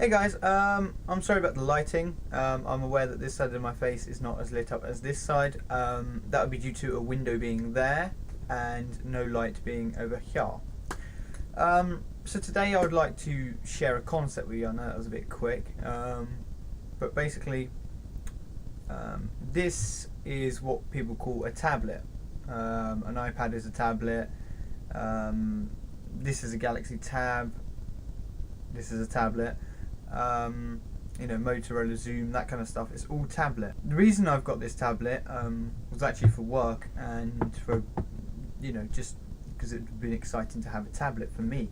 Hey guys, I'm sorry about the lighting. I'm aware that this side of my face is not as lit up as this side. That would be due to a window being there and no light being over here. So today I would like to share a concept with you. I know that was a bit quick, but basically this is what people call a tablet. An iPad is a tablet. This is a Galaxy Tab. This is a tablet. You know, Motorola Zoom, that kind of stuff. It's all tablet. The reason I've got this tablet was actually for work and for, you know, just because it would have been exciting to have a tablet for me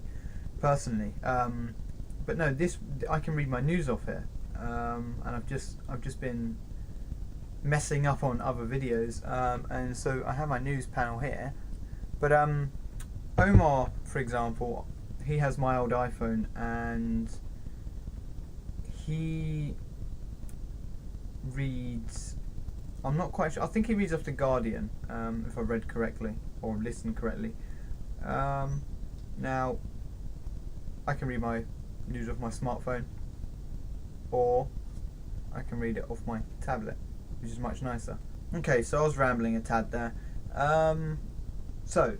personally. But no, this I can read my news off here, and I've just been messing up on other videos, and so I have my news panel here. But Omar, for example, he has my old iPhone and he reads, I'm not quite sure, I think he reads off The Guardian, if I read correctly or listened correctly. Now I can read my news off my smartphone, or I can read it off my tablet, which is much nicer. Okay, so I was rambling a tad there. So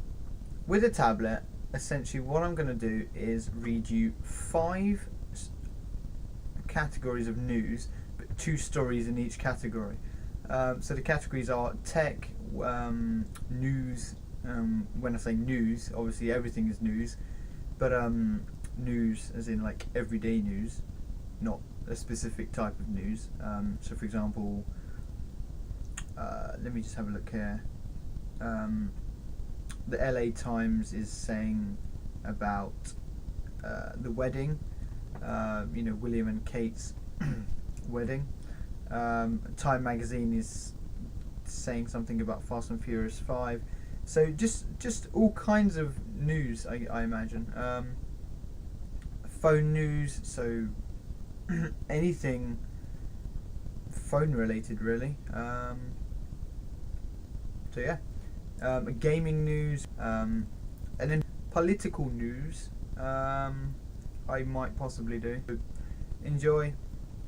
with a tablet, essentially what I'm going to do is read you 5 categories of news, but 2 stories in each category. So the categories are tech, news. When I say news, obviously everything is news, but news as in like everyday news, not a specific type of news. So for example, let me just have a look here. The LA Times is saying about the wedding, you know, William and Kate's wedding. Time magazine is saying something about Fast and Furious 5. So just all kinds of news, I imagine. Phone news, so anything phone related really. So yeah. Gaming news, and then political news, I might possibly do. Enjoy,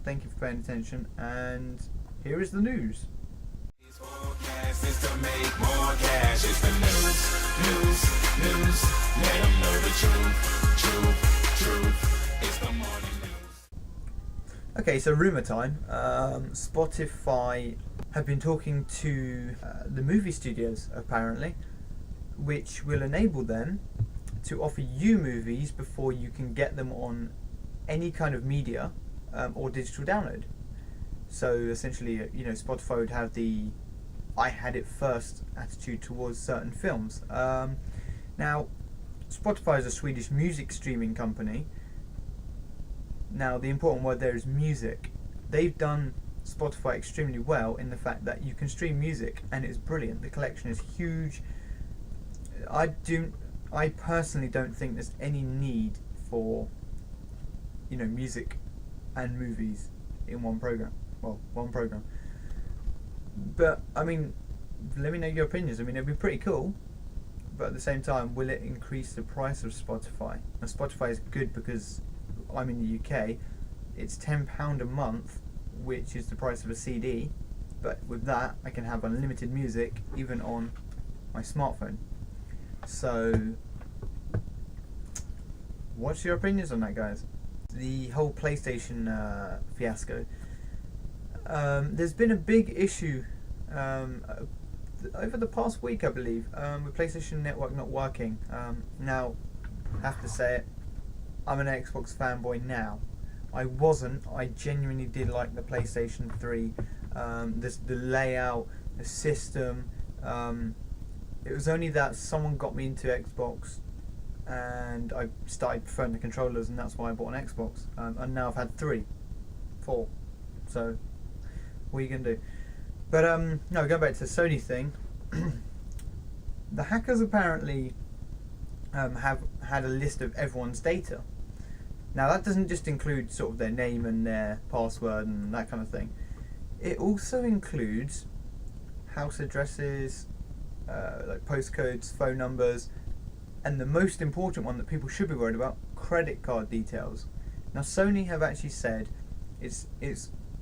thank you for paying attention, and here is the news. Okay, so rumour time. Spotify have been talking to the movie studios apparently, which will enable them to offer you movies before you can get them on any kind of media or digital download. So essentially, you know, Spotify would have the I had it first attitude towards certain films. Now, Spotify is a Swedish music streaming company. Now, the important word there is music. They've done Spotify extremely well in the fact that you can stream music and it's brilliant. The collection is huge. I personally don't think there's any need for, you know, music and movies in one program. Well, one program. But I mean, let me know your opinions. I mean, it'd be pretty cool, but at the same time, will it increase the price of Spotify? And Spotify is good because I'm in the UK. It's £10 a month, which is the price of a CD, but with that I can have unlimited music even on my smartphone. So what's your opinions on that, guys? The whole PlayStation fiasco. There's been a big issue over the past week, I believe, with PlayStation Network not working. Now, I have to say it, I'm an Xbox fanboy now. I wasn't. I genuinely did like the PlayStation 3. The layout, the system. It was only that someone got me into Xbox, and I started preferring the controllers, and that's why I bought an Xbox. And now I've had 4. So, what are you gonna do? But no, going back to the Sony thing. The hackers apparently have had a list of everyone's data. Now that doesn't just include sort of their name and their password and that kind of thing. It also includes house addresses, like postcodes, phone numbers, and the most important one that people should be worried about, credit card details. Now Sony have actually said it's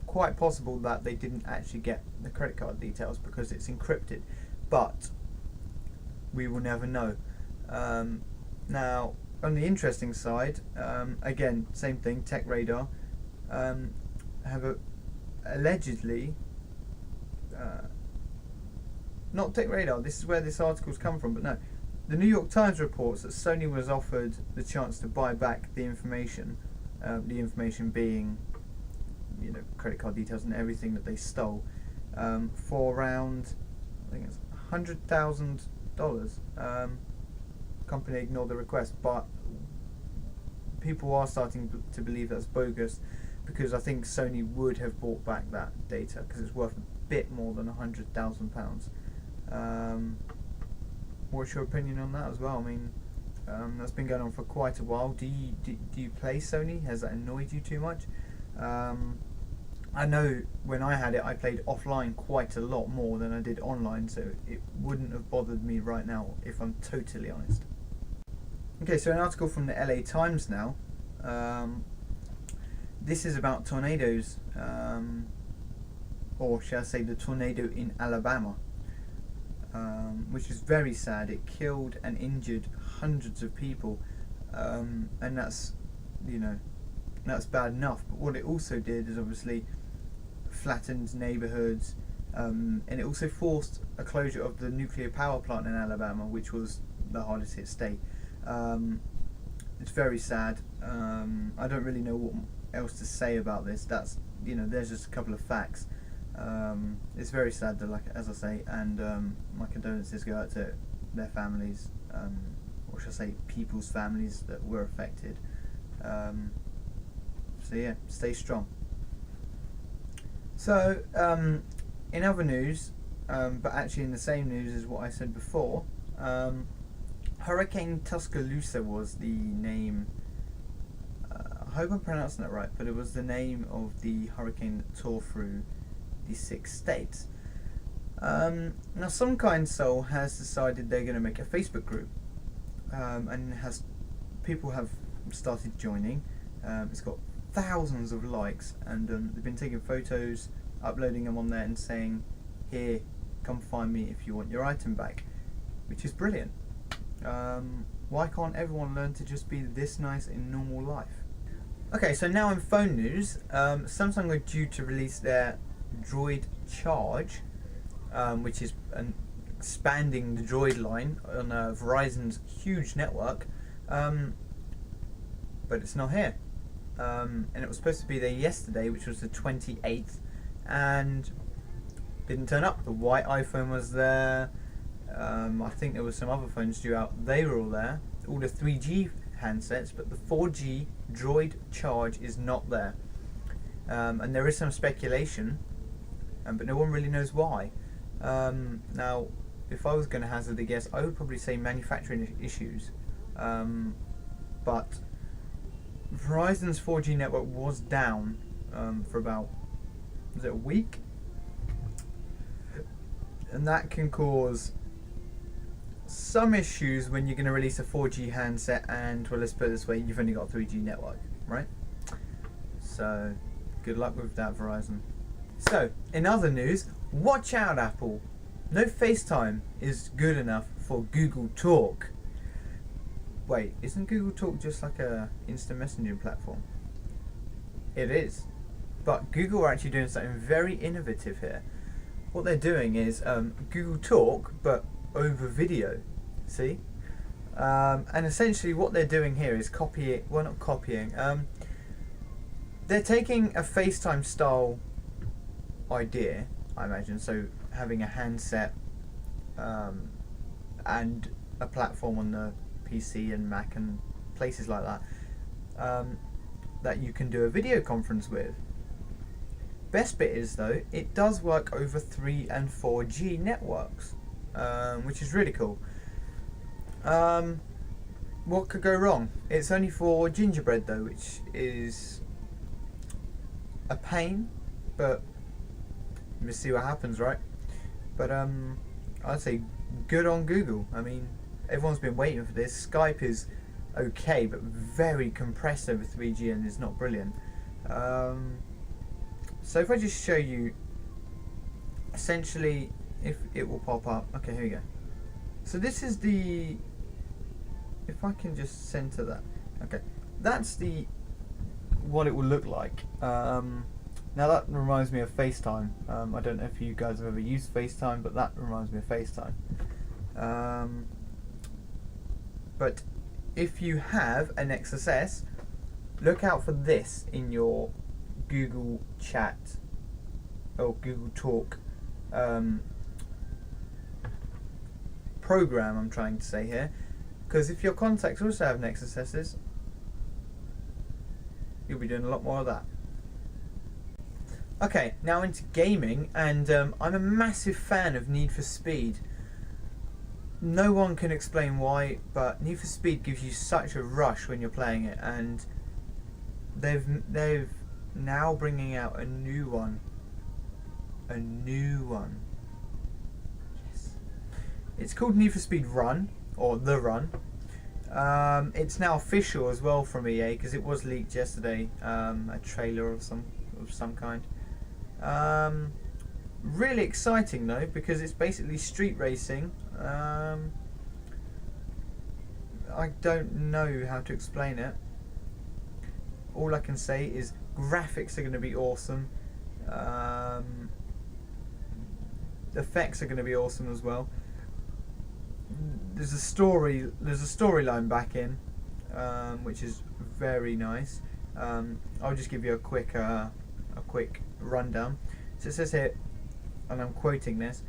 quite possible that they didn't actually get the credit card details because it's encrypted, but we will never know. Now, on the interesting side, again, same thing, Tech Radar have allegedly, not Tech Radar, this is where this article's come from, but no, the New York Times reports that Sony was offered the chance to buy back the information being, credit card details and everything that they stole, for around, I think it's $100,000. Company ignored the request, but people are starting to believe that's bogus, because I think Sony would have bought back that data because it's worth a bit more than £100,000. What's your opinion on that as well? I mean, that's been going on for quite a while. Do you play Sony? Has that annoyed you too much? I know when I had it, I played offline quite a lot more than I did online, so it wouldn't have bothered me right now, if I'm totally honest. Okay, so an article from the LA Times now. This is about tornadoes, or shall I say the tornado in Alabama, which is very sad. It killed and injured hundreds of people, and that's bad enough. But what it also did is obviously flattened neighborhoods, and it also forced a closure of the nuclear power plant in Alabama, which was the hardest hit state. It's very sad. I don't really know what else to say about this. That's, there's just a couple of facts. It's very sad, as I say, and my condolences go out to their families, or should I say people's families that were affected. So yeah, stay strong. So in other news, but actually in the same news as what I said before, Hurricane Tuscaloosa was the name, I hope I'm pronouncing that right, but it was the name of the hurricane that tore through the 6 states. Now some kind soul has decided they're going to make a Facebook group, and people have started joining. It's got thousands of likes, and they've been taking photos, uploading them on there and saying, here, come find me if you want your item back, which is brilliant. Why can't everyone learn to just be this nice in normal life? Okay, so now in phone news, Samsung are due to release their Droid Charge, which is expanding the Droid line on Verizon's huge network, but it's not here. And it was supposed to be there yesterday, which was the 28th, and didn't turn up. The white iPhone was there. I think there were some other phones due out. They were all there. All the 3G handsets, but the 4G Droid Charge is not there. And there is some speculation, but no one really knows why. Now, if I was going to hazard a guess, I would probably say manufacturing issues. But Verizon's 4G network was down for about, was it a week? And that can cause some issues when you're going to release a 4G handset and, well, let's put it this way, you've only got a 3G network, right? So, good luck with that, Verizon. So, in other news, watch out, Apple. No FaceTime is good enough for Google Talk. Wait, isn't Google Talk just like a instant messaging platform? It is. But Google are actually doing something very innovative here. What they're doing is Google Talk, but over video. See? And essentially what they're doing here is not copying. They're taking a FaceTime style idea, I imagine. So having a handset and a platform on the PC and Mac and places like that, that you can do a video conference with. Best bit is though, it does work over 3 and 4G networks, which is really cool. What could go wrong? It's only for Gingerbread though, which is a pain, but we'll see what happens, right? But I'd say good on Google. I mean, everyone's been waiting for this. Skype is okay, but very compressed over 3G and is not brilliant. So if I just show you, essentially, if it will pop up. Okay, here we go. So this is the, if I can just center that. Okay, that's the what it will look like. Now that reminds me of FaceTime. I don't know if you guys have ever used FaceTime, but that reminds me of FaceTime. But if you have an Nexus S, look out for this in your Google Chat or Google Talk program, I'm trying to say here, because if your contacts also have Nexus S's, you'll be doing a lot more of that. Okay, now into gaming, and I'm a massive fan of Need for Speed. No one can explain why, but Need for Speed gives you such a rush when you're playing it, and they've now bringing out a new one. A new one. Yes. It's called Need for Speed Run, or The Run. It's now official as well from EA because it was leaked yesterday. A trailer of some kind. Really exciting though, because it's basically street racing. I don't know how to explain it. All I can say is graphics are going to be awesome. Effects are going to be awesome as well. There's a storyline back in, which is very nice. I'll just give you a quick rundown. So it says here, and I'm quoting this: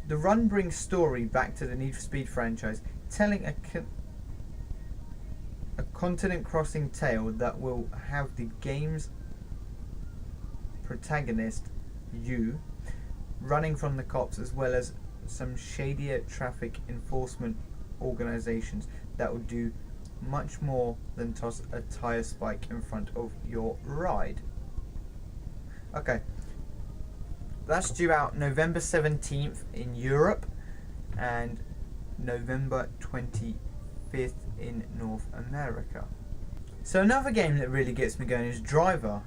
"The run brings story back to the Need for Speed franchise, telling a continent-crossing tale that will have the game's protagonist, you, running from the cops, as well as some shadier traffic enforcement organizations that will do much more than toss a tire spike in front of your ride." Okay, that's due out November 17th in Europe and November 25th in North America. So another game that really gets me going is Driver.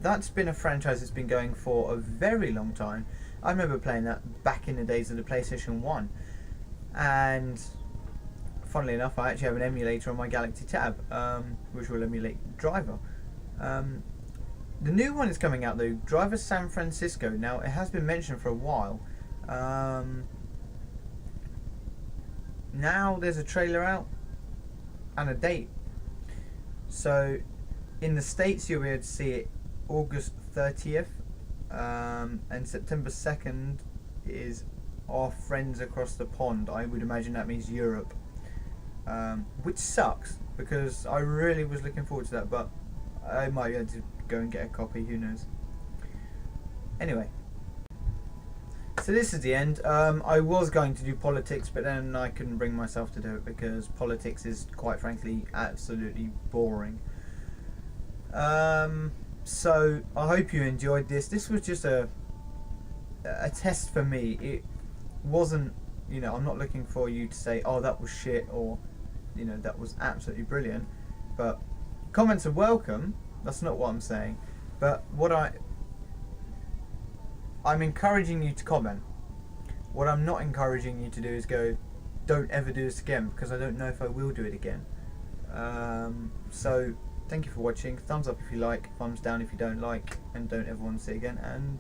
That's been a franchise that's been going for a very long time. I remember playing that back in the days of the PlayStation 1, and funnily enough I actually have an emulator on my Galaxy Tab, which will emulate Driver. The new one is coming out though, Driver San Francisco. Now it has been mentioned for a while. Now there's a trailer out and a date. So in the States you'll be able to see it August 30th, and September 2nd is our friends across the pond. I would imagine that means Europe, which sucks because I really was looking forward to that, but I might be able to go and get a copy, who knows. Anyway, so this is the end. I was going to do politics, but then I couldn't bring myself to do it because politics is, quite frankly, absolutely boring. So I hope you enjoyed this. This was just a test for me. It wasn't, you know, I'm not looking for you to say, oh, that was shit, or, you know, that was absolutely brilliant. But comments are welcome. That's not what I'm saying. But what I'm encouraging you to comment. What I'm not encouraging you to do is go, don't ever do this again, because I don't know if I will do it again. So thank you for watching. Thumbs up if you like, thumbs down if you don't like and don't ever want to see it again. And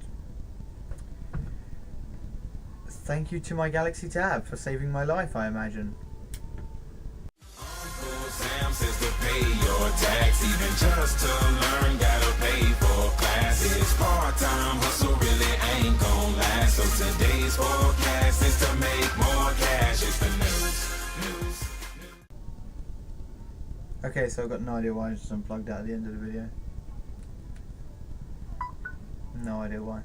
thank you to my Galaxy Tab for saving my life, I imagine. Sam says to pay your tax, even just to learn, gotta pay for classes. Part-time hustle really ain't gon' last, so today's forecast is to make more cash. It's the news. Okay, so I've got no idea why I just unplugged that at the end of the video. No idea why.